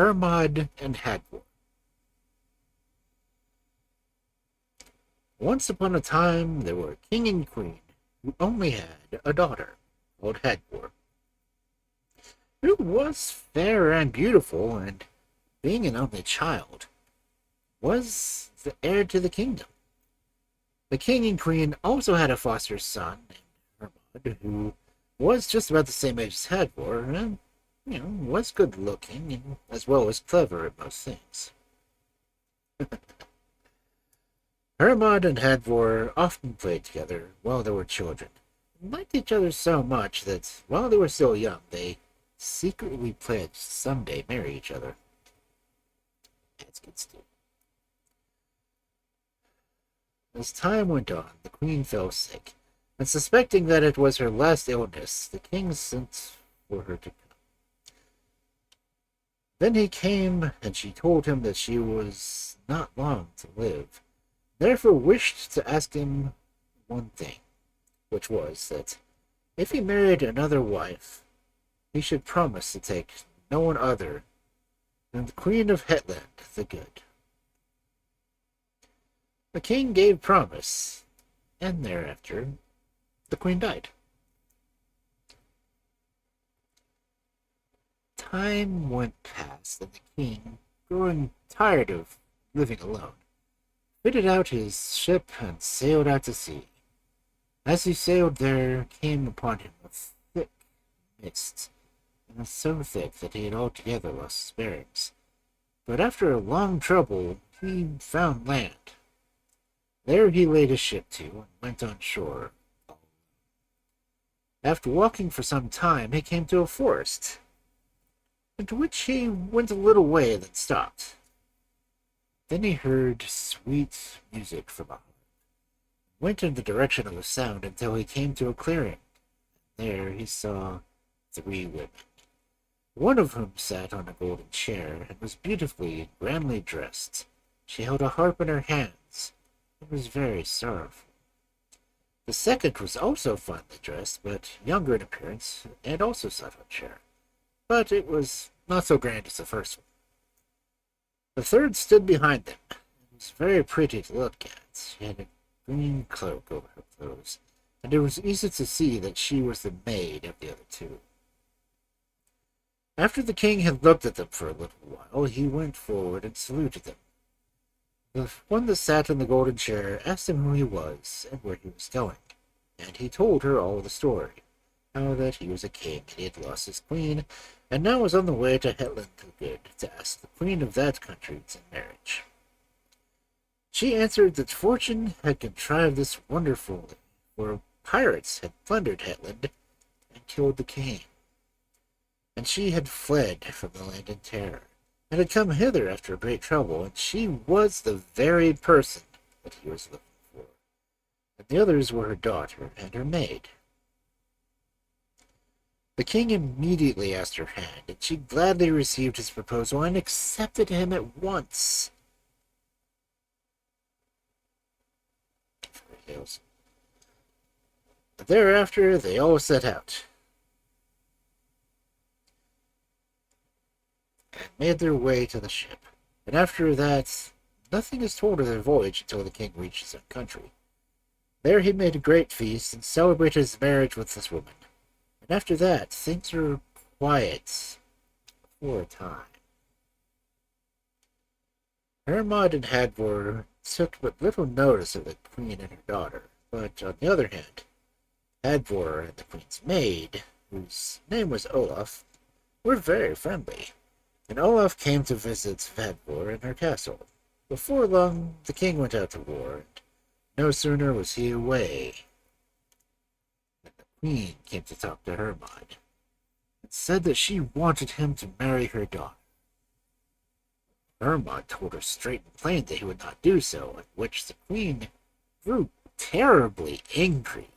Hermod and Hadvor. Once upon a time, there were a king and queen who only had a daughter called Hadvor, who was fair and beautiful, and being an only child, was the heir to the kingdom. The king and queen also had a foster son named Hermod, who was just about the same age as Hadvor, and was good looking and as well as clever at most things. Hermod and Hadvor often played together while they were children, and liked each other so much that while they were still young, they secretly pledged to someday marry each other. As kids do. As time went on, the queen fell sick, and suspecting that it was her last illness, the king sent for her to come. Then he came, and she told him that she was not long to live, therefore wished to ask him one thing, which was that if he married another wife, he should promise to take no one other than the Queen of Hetland the Good. The king gave promise, and thereafter the queen died. Time went past, and the king, growing tired of living alone, fitted out his ship and sailed out to sea. As he sailed, there came upon him a thick mist, and was so thick that he had altogether lost his bearings. But after a long trouble, he found land. There he laid his ship to, and went on shore. After walking for some time, he came to a forest, into which he went a little way, then stopped. Then he heard sweet music from a harp, went in the direction of the sound until he came to a clearing. There he saw 3 women, one of whom sat on a golden chair and was beautifully and grandly dressed. She held a harp in her hands and was very sorrowful. The second was also finely dressed, but younger in appearance, and also sat on a chair, but it was not so grand as the first one. The third stood behind them, and was very pretty to look at. She had a green cloak over her clothes, and it was easy to see that she was the maid of the other 2. After the king had looked at them for a little while, he went forward and saluted them. The one that sat in the golden chair asked him who he was and where he was going, and he told her all the story, how that he was a king and he had lost his queen, and now was on the way to Hetland the Good to ask the queen of that country in marriage. She answered that fortune had contrived this wonderfully, for pirates had plundered Hetland and killed the king, and she had fled from the land in terror, and had come hither after great trouble, and she was the very person that he was looking for, and the others were her daughter and her maid. The king immediately asked her hand, and she gladly received his proposal and accepted him at once. Thereafter they all set out, and made their way to the ship, and after that nothing is told of their voyage until the king reached his own country. There he made a great feast and celebrated his marriage with this woman, and after that things were quiet for a time. Hermod and Hadvor took but little notice of the queen and her daughter, but on the other hand, Hadvor and the queen's maid, whose name was Olaf, were very friendly, and Olaf came to visit Hadvor in her castle. Before long, the king went out to war, and no sooner was he away than the queen came to talk to Hermod, and said that she wanted him to marry her daughter. Hermod told her straight and plain that he would not do so, at which the queen grew terribly angry,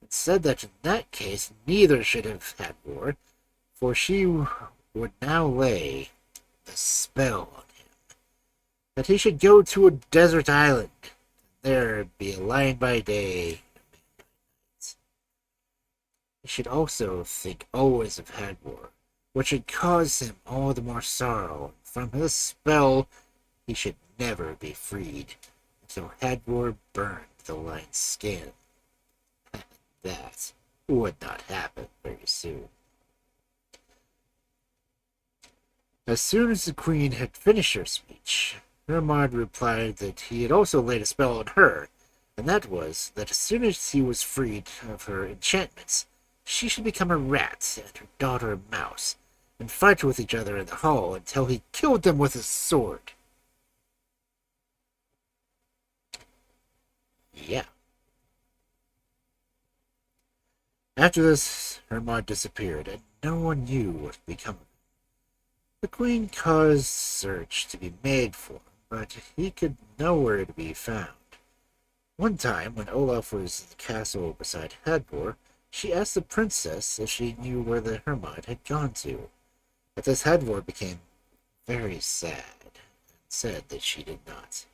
and said that in that case neither should have Hadvor, for she would now lay the spell on him, that he should go to a desert island, and there be a lion by day and a man by night. He should also think always of Hadvor, which should cause him all the more sorrow. From his spell, he should never be freed. So Hadvor burned the lion's skin. That would not happen very soon. As soon as the queen had finished her speech, Hermod replied that he had also laid a spell on her, and that was that as soon as he was freed of her enchantments, she should become a rat and her daughter a mouse, and fight with each other in the hall until he killed them with his sword. Yeah. After this, Hermod disappeared, and no one knew what had become of him. The queen caused search to be made for him, but he could nowhere to be found. One time, when Olaf was in the castle beside Hadvor, she asked the princess if she knew where the Hermod had gone to. At this, Hadvor became very sad and said that she did not.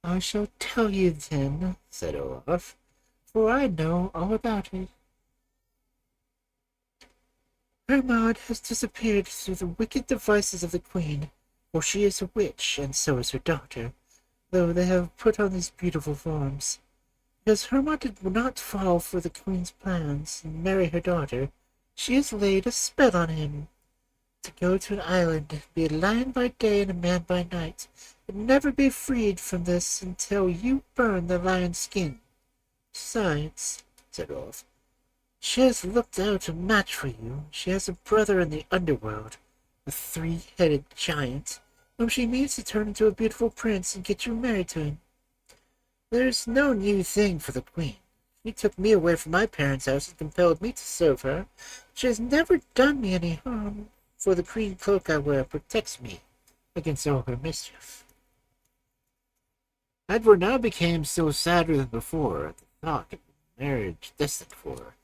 "I shall tell you then," said Olaf, "for I know all about it. Hermod has disappeared through the wicked devices of the queen, for she is a witch, and so is her daughter, though they have put on these beautiful forms. Because Hermod did not fall for the queen's plans and marry her daughter, she has laid a spell on him to go to an island, be a lion by day and a man by night, and never be freed from this until you burn the lion's skin. Besides," said Olaf, "she has looked out a match for you. She has a brother in the underworld, a three-headed giant, whom she means to turn into a beautiful prince and get you married to him. There's no new thing for the queen. She took me away from my parents' house and compelled me to serve her. She has never done me any harm, for the green cloak I wear protects me against all her mischief." Hadvor now became still sadder than before at the thought of the marriage destined for her,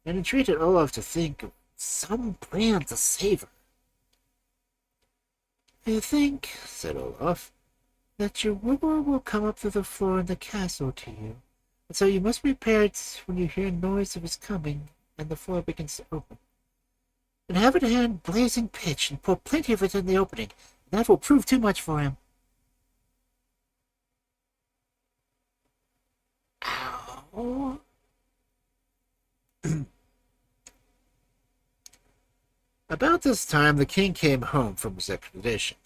and entreated Olaf to think of some plan to save her. "I think," said Olaf, "that your wooer will come up through the floor in the castle to you, and so you must be prepared when you hear noise of his coming and the floor begins to open. And have at hand blazing pitch and pour plenty of it in the opening. That will prove too much for him." Ow. About this time the king came home from his expedition,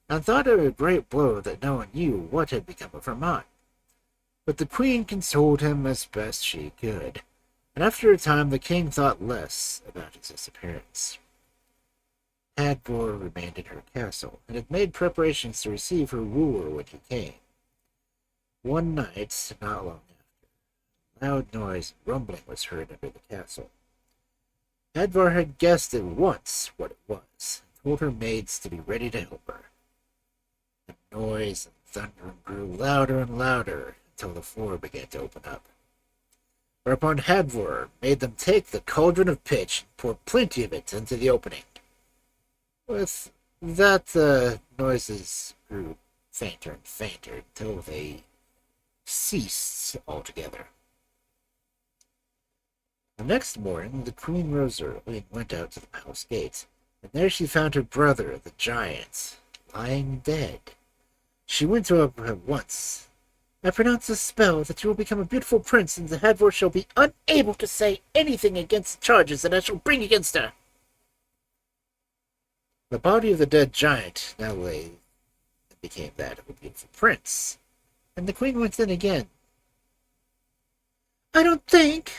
and thought it a great blow that no one knew what had become of Hermod. But the queen consoled him as best she could, and after a time the king thought less about his disappearance. Hadvor remained in her castle, and had made preparations to receive her wooer when he came. One night, not long after, loud noise and rumbling was heard under the castle. Hadvor had guessed at once what it was, and told her maids to be ready to help her. The noise and thunder grew louder and louder until the floor began to open up. Whereupon Hadvor made them take the cauldron of pitch and pour plenty of it into the opening. With that, the noises grew fainter and fainter until they ceased altogether. The next morning, the queen rose early and went out to the palace gate, and there she found her brother, the giant, lying dead. She went to him at once. "I pronounce a spell that you will become a beautiful prince, and the Hadvor shall be unable to say anything against the charges that I shall bring against her." The body of the dead giant now lay and became that of a beautiful prince, and the queen went in again. "I don't think,"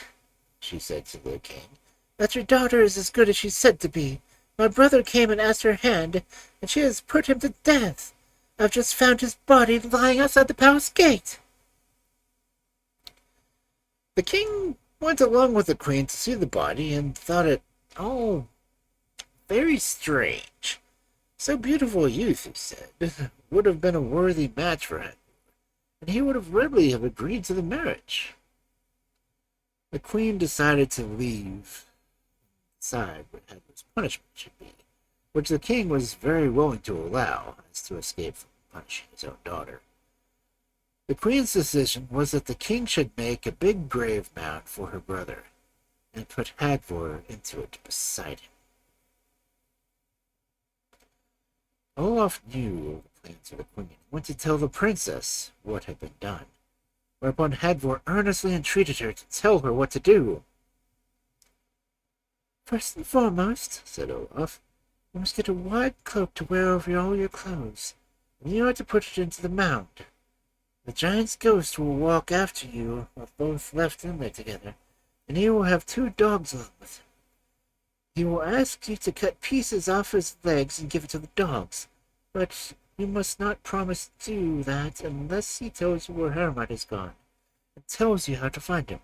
she said to the king, "that your daughter is as good as she's said to be. My brother came and asked her hand, and she has put him to death. I've just found his body lying outside the palace gate." The king went along with the queen to see the body, and thought it all very strange. So beautiful a youth, he said, would have been a worthy match for him, and he would have readily have agreed to the marriage. The queen decided to decide what Hadvor's punishment should be, which the king was very willing to allow, as to escape from punishing his own daughter. The queen's decision was that the king should make a big grave mound for her brother, and put Hadvor into it beside him. Olaf knew the plans of the queen and went to tell the princess what had been done, whereupon Hadvor earnestly entreated her to tell her what to do. "First and foremost," said Olaf, "you must get a wide cloak to wear over all your clothes, and you are to put it into the mound. The giant's ghost will walk after you while both left in there together, and he will have 2 dogs along with him. He will ask you to cut pieces off his legs and give it to the dogs, but you must not promise to do that unless he tells you where Hermod is gone, and tells you how to find him.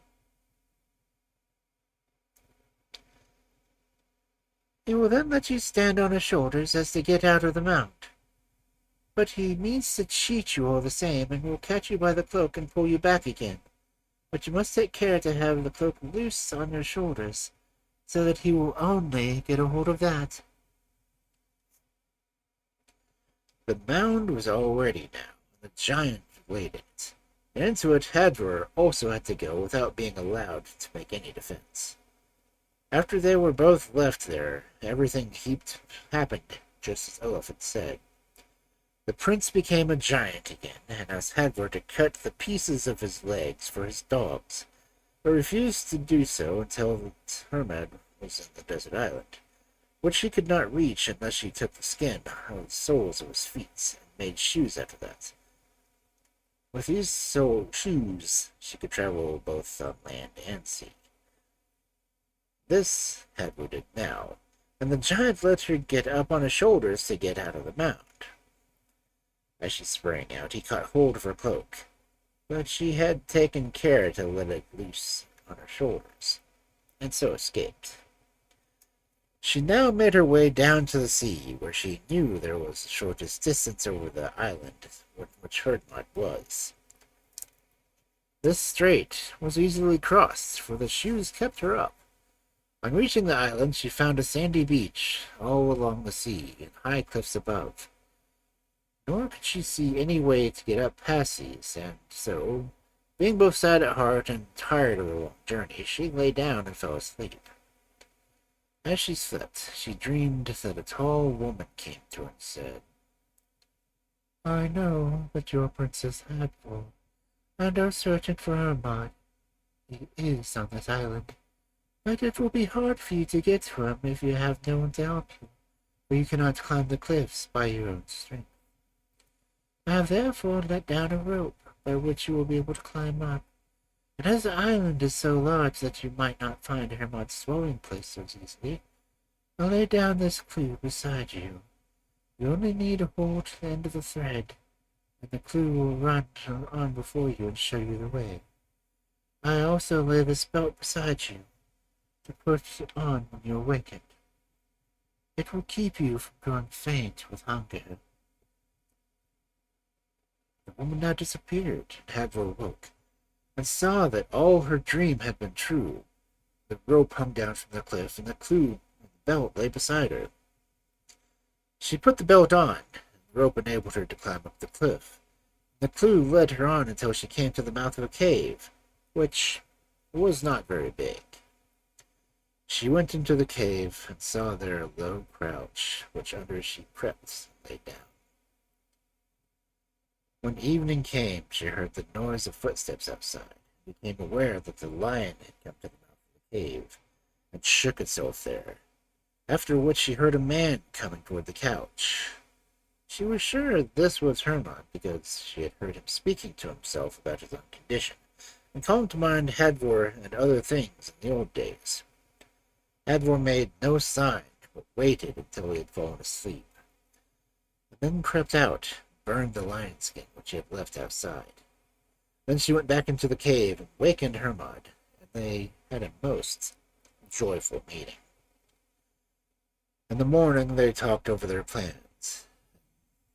He will then let you stand on his shoulders as they get out of the mound. But he means to cheat you all the same, and will catch you by the cloak and pull you back again. But you must take care to have the cloak loose on your shoulders, so that he will only get a hold of that." The mound was all ready now, and the giant laid it. And into it Hadvor also had to go without being allowed to make any defense. After they were both left there, everything happened just as Olaf had said. The prince became a giant again, and asked Hadvor to cut the pieces of his legs for his dogs, but refused to do so until Hermod was in the desert island, which she could not reach unless she took the skin of the soles of his feet and made shoes after that. With these shoes, she could travel both on land and sea. This Hadvor did now, and the giant let her get up on his shoulders to get out of the mound. As she sprang out, he caught hold of her cloak, but she had taken care to let it loose on her shoulders, and so escaped. She now made her way down to the sea, where she knew there was the shortest distance over the island which Hermod was. This strait was easily crossed, for the shoes kept her up. On reaching the island, she found a sandy beach all along the sea and high cliffs above. Nor could she see any way to get up past these, and so, being both sad at heart and tired of the long journey, she lay down and fell asleep. As she slept, she dreamed that a tall woman came to her and said, "I know that you are Princess Hadvor, and are searching for Hermod. He is on this island, but it will be hard for you to get to him if you have no one to help you, for you cannot climb the cliffs by your own strength. I have therefore let down a rope by which you will be able to climb up, and as the island is so large that you might not find Hermod's dwelling place so easily, I'll lay down this clue beside you. You only need to hold the end of the thread, and the clue will run on before you and show you the way. I also lay this belt beside you to put on when you awaken. It will keep you from growing faint with hunger." The woman now disappeared, and Hadvor awoke, and saw that all her dream had been true. The rope hung down from the cliff, and the clue and the belt lay beside her. She put the belt on, and the rope enabled her to climb up the cliff. The clue led her on until she came to the mouth of a cave, which was not very big. She went into the cave and saw there a low crouch, which under she crept and lay down. When evening came, she heard the noise of footsteps outside, and became aware that the lion had come to the mouth of the cave, and shook itself there, after which she heard a man coming toward the couch. She was sure this was Hermod, because she had heard him speaking to himself about his own condition, and calling to mind Hadvor and other things in the old days. Hadvor made no sign, but waited until he had fallen asleep, and then crept out, burned the lion skin which she had left outside. Then she went back into the cave and wakened Hermod, and they had a most joyful meeting. In the morning they talked over their plans,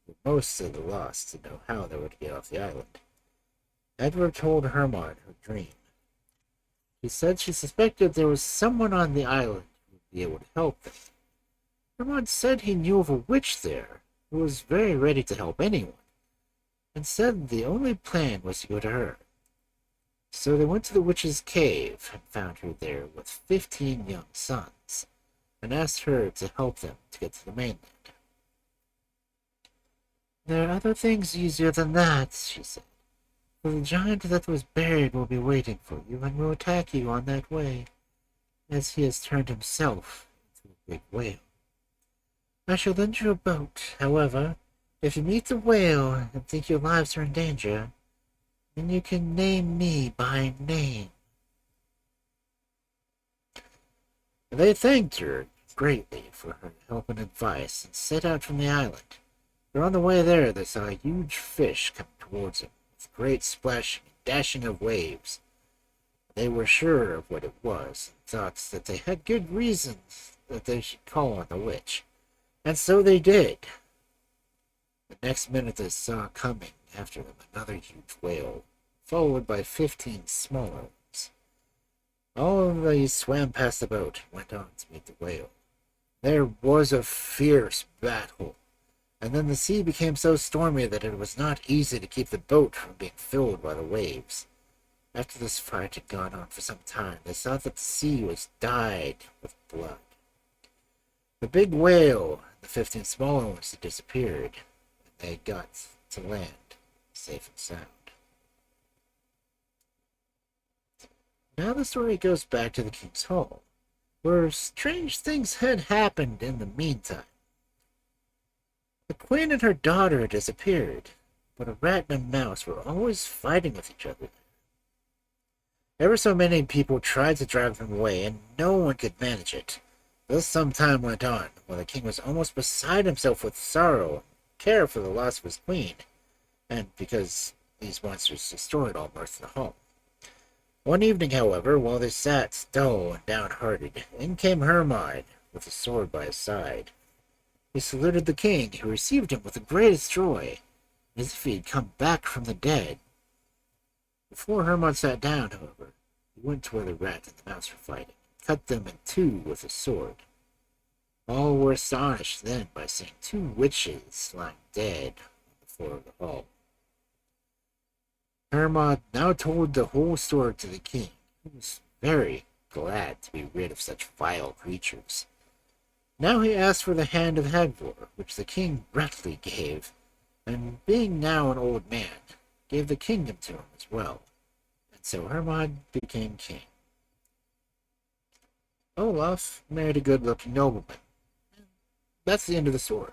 and were most at a loss to know how they were to get off the island. Edward told Hermod her dream. She said she suspected there was someone on the island who would be able to help them. Hermod said he knew of a witch there, who was very ready to help anyone, and said the only plan was to go to her. So they went to the witch's cave and found her there with 15 young sons, and asked her to help them to get to the mainland. There are other things easier than that, she said. For the giant that was buried will be waiting for you and will attack you on that way, as he has turned himself into a big whale. I shall lend you a boat. However, if you meet the whale and think your lives are in danger, then you can name me by name. They thanked her greatly for her help and advice and set out from the island. But on the way there, they saw a huge fish come towards them, with great splashing and dashing of waves. They were sure of what it was, and thought that they had good reasons that they should call on the witch. And so they did. The next minute they saw coming after them another huge whale, followed by 15 smaller ones. All of these swam past the boat and went on to meet the whale. There was a fierce battle, and then the sea became so stormy that it was not easy to keep the boat from being filled by the waves. After this fight had gone on for some time, they saw that the sea was dyed with blood. The big whale and the 15 smaller ones had disappeared, and they got to land safe and sound. Now the story goes back to the king's hall, where strange things had happened in the meantime. The queen and her daughter had disappeared, but a rat and a mouse were always fighting with each other. Ever so many people tried to drive them away, and no one could manage it. Thus some time went on, while the king was almost beside himself with sorrow and care for the loss of his queen, and because these monsters destroyed all mirth in the hall. One evening, however, while they sat dull and downhearted, in came Hermod, with a sword by his side. He saluted the king, who received him with the greatest joy, as if he had come back from the dead. Before Hermod sat down, however, he went to where the rat and the mouse were fighting, and cut them in two with his sword. All were astonished then by seeing two witches lying dead on the floor of the hall. Hermod now told the whole story to the king, who was very glad to be rid of such vile creatures. Now he asked for the hand of Hadvor, which the king readily gave, and being now an old man, gave the kingdom to him as well, and so Hermod became king. Olaf married a good-looking nobleman. That's the end of the story.